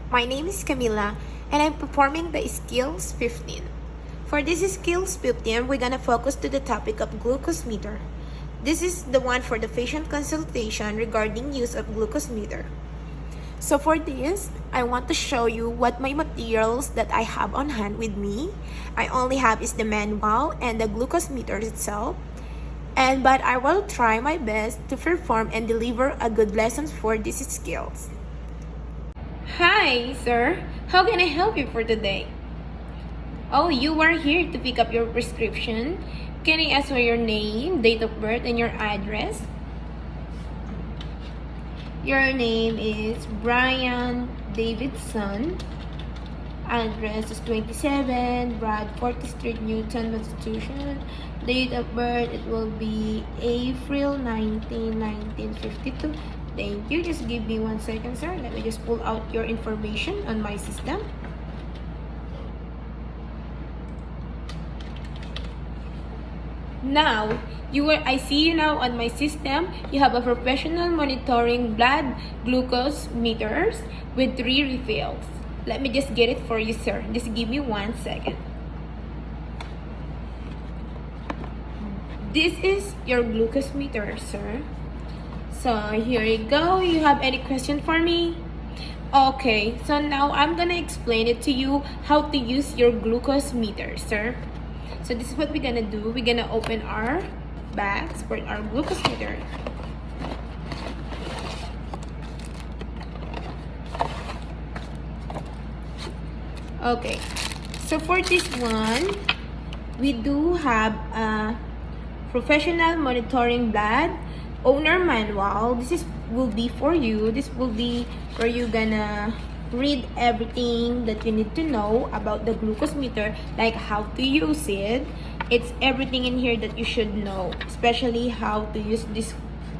My name is Camila and I'm performing the Skills 15. For this Skills 15, we're gonna focus to the topic of glucometer. This is the one for the patient consultation regarding use of glucometer. So for this, I want to show you what my materials that I have on hand with me. I only have is the manual and the glucometer itself. But I will try my best to perform and deliver a good lessons for these skills. Hi, sir. How can I help you for today? Oh, you are here to pick up your prescription. Can I ask for your name, date of birth, and your address? Your name is Brian Davidson. Address is 27 Bradford Street, Newton, Massachusetts. Date of birth, it will be April 19, 1952. Thank you. Just give me 1 second, sir. Let me just pull out your information on my system. Now, I see you now on my system. You have a professional monitoring blood glucose meters with 3 refills. Let me just get it for you, sir. Just give me 1 second. This is your glucose meter, sir. So here you go. You have any question for me? Okay, so now I'm gonna explain it to you how to use your glucose meter, sir. So this is what we're gonna do. We're gonna open our bags for our glucose meter. Okay, so for this one, we do have a professional monitoring blood owner manual. This will be for you. This will be where you're gonna read everything that you need to know about the glucose meter, like how to use it. It's everything in here that you should know, especially how to use this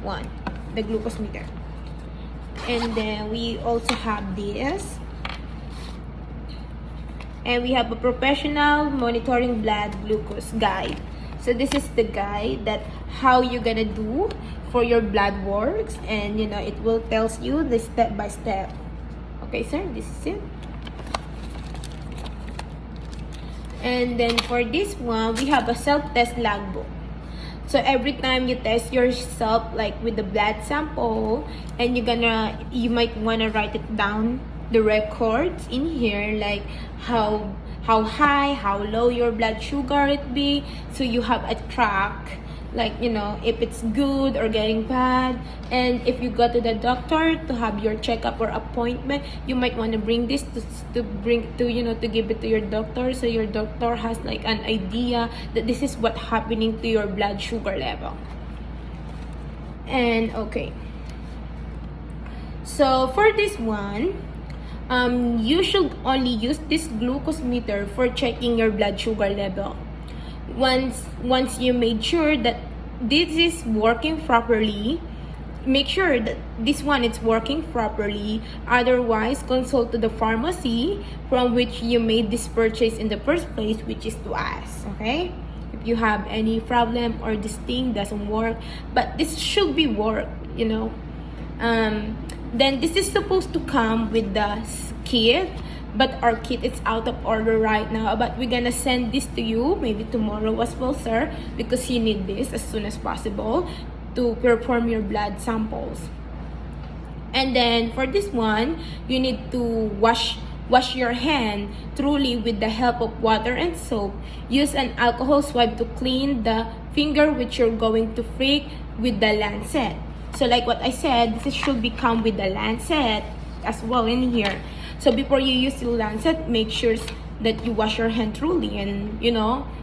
one, the glucose meter. And then we also have this. And we have a professional monitoring blood glucose guide. So this is the guide that how you're gonna do for your blood works, and it will tells you the step by step. Okay, sir, this is it. And then for this one, we have a self-test logbook. So every time you test yourself, like with the blood sample, and you might wanna write it down, the records in here, like how high, how low your blood sugar it be, so you have a track, like if it's good or getting bad. And if you go to the doctor to have your checkup or appointment, you might want to bring this to give it to your doctor, so your doctor has like an idea that this is what happening to your blood sugar level. And okay, so for this one, you should only use this glucose meter for checking your blood sugar level. Once you made sure that this is working properly, make sure that this one is working properly. Otherwise, consult to the pharmacy from which you made this purchase in the first place, which is to us. Okay, if you have any problem or this thing doesn't work, but this should be work, then this is supposed to come with the kit, but our kit is out of order right now, but we're gonna send this to you maybe tomorrow as well, sir, because you need this as soon as possible to perform your blood samples. And then for this one, you need to wash your hand thoroughly with the help of water and soap. Use an alcohol swab to clean the finger which you're going to prick with the Lancet. So like what I said, this should come with the Lancet as well in here. So before you use the Lancet, make sure that you wash your hand thoroughly and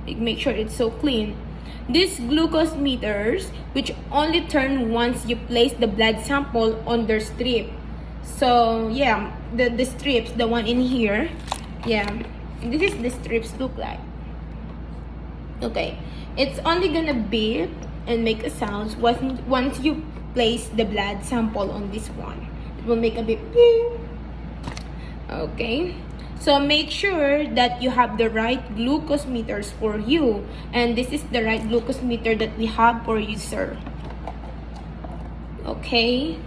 make sure it's so clean. These glucose meters, which only turn once you place the blood sample on their strip. So yeah, the strips, the one in here, yeah, this is the strips look like. Okay, it's only gonna beep and make a sound once you place the blood sample on this one. It will make a beep. Okay, so make sure that you have the right glucose meters for you, and this is the right glucose meter that we have for you, sir. Okay,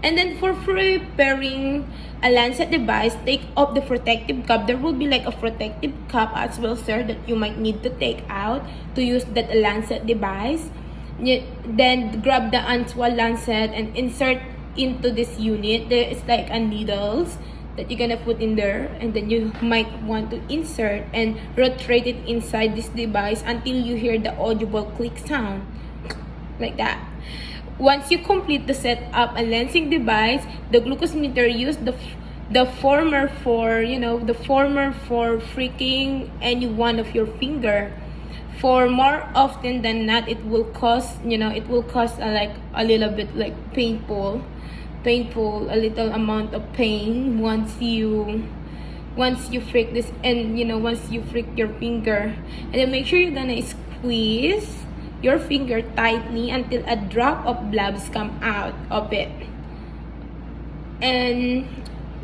And then for preparing a Lancet device, take off the protective cap. There will be like a protective cap as well, sir, that you might need to take out to use that Lancet device. Then grab the Untitled Lancet and insert into this unit. There is like a needles that you're gonna put in there, and then you might want to insert and rotate it inside this device until you hear the audible click sound, like that. Once you complete the setup and lensing device, the glucose meter, use the former for freaking any one of your finger. For more often than not, it will cause like a little bit like painful, a little amount of pain once you freak this, and once you freak your finger. And then make sure you're gonna squeeze your finger tightly until a drop of blood come out of it. And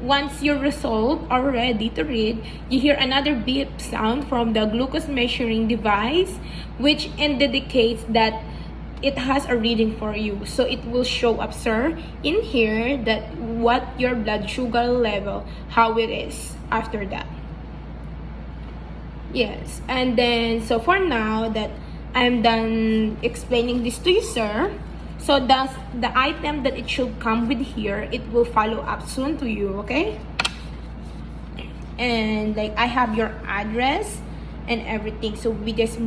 once your results are ready to read, you hear another beep sound from the glucose measuring device, which indicates that it has a reading for you. So it will show up, sir, in here that what your blood sugar level, how it is after that. Yes, and then so for now that I'm done explaining this to you, sir, so that's the item that it should come with here. It will follow up soon to you, okay? And like I have your address and everything, so we just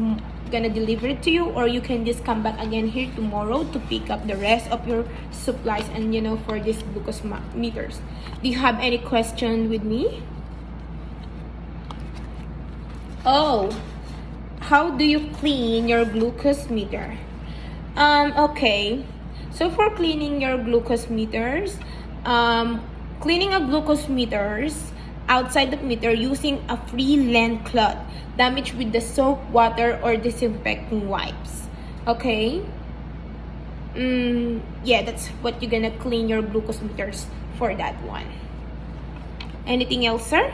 gonna deliver it to you, or you can just come back again here tomorrow to pick up the rest of your supplies and for these glucose meters. Do you have any question with me? Oh, how do you clean your glucose meter? Okay, so for cleaning your glucose meters, cleaning a glucose meters outside the meter using a free lint cloth damaged with the soap, water, or disinfecting wipes. Okay, yeah, that's what you're gonna clean your glucose meters for that one. Anything else, sir?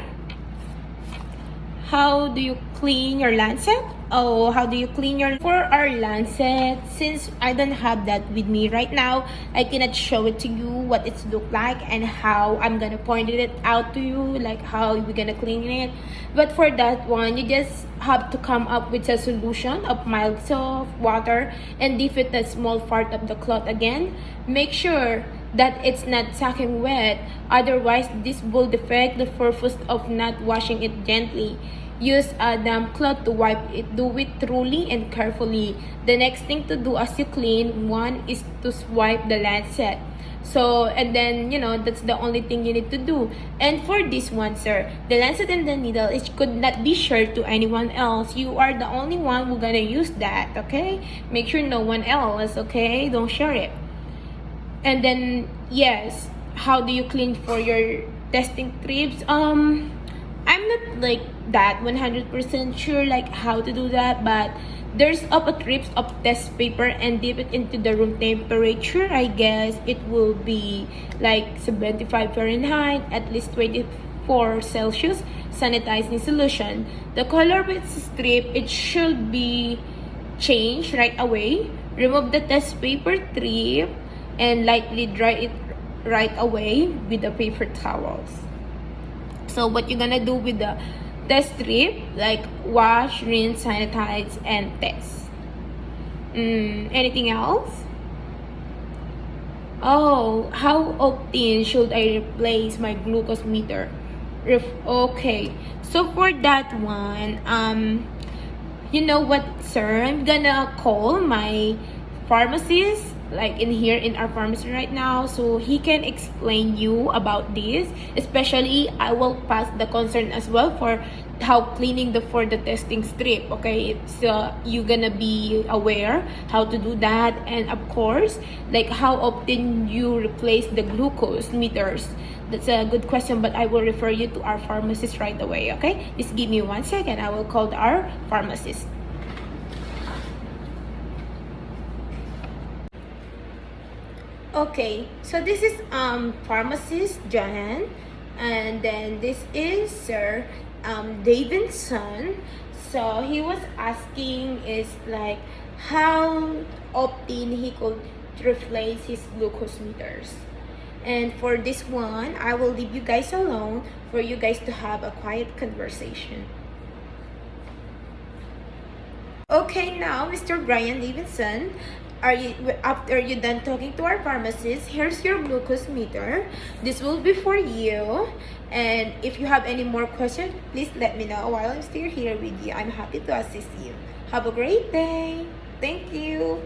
How do you clean your Lancet? Oh, how do you clean your... For our Lancet, since I don't have that with me right now, I cannot show it to you what it's look like and how I'm gonna point it out to you, like how we're gonna clean it. But for that one, you just have to come up with a solution of mild soap, water, and dip it a small part of the cloth again. Make sure that it's not soaking wet, otherwise this will defect the purpose of not washing it gently. Use a damp cloth to wipe it. Do it thoroughly and carefully. The next thing to do as you clean one is to swipe the Lancet. So, and then that's the only thing you need to do. And for this one, sir, the Lancet and the needle, it could not be shared to anyone else. You are the only one who's gonna use that, okay? Make sure no one else, okay? Don't share it. And then yes, how do you clean for your testing strips? I'm not like that 100% sure like how to do that, but there's up a strips of test paper and dip it into the room temperature. I guess it will be like 75 Fahrenheit, at least 24 Celsius, sanitizing solution. The color of its strip, it should be changed right away. Remove the test paper strip and lightly dry it right away with the paper towels. So what you're gonna do with the test strip, like wash, rinse, sanitize, and test. Anything else? Oh, how often should I replace my glucose meter? Okay, so for that one, you know what, sir? I'm gonna call my pharmacist, like in our pharmacy right now, so he can explain you about this. Especially I will pass the concern as well for how cleaning for the testing strip, okay? So you're gonna be aware how to do that, and of course like how often you replace the glucose meters. That's a good question, but I will refer you to our pharmacist right away, okay? Just give me 1 second. I will call our pharmacist. Okay, so this is pharmacist John, and then this is Sir Davidson. So he was asking is like how often he could replace his glucose meters. And for this one, I will leave you guys alone for you guys to have a quiet conversation. Okay, now Mr. Brian Davidson, after you done talking to our pharmacist, here's your glucose meter. This will be for you. And if you have any more questions, please let me know. While I'm still here with you, I'm happy to assist you. Have a great day. Thank you.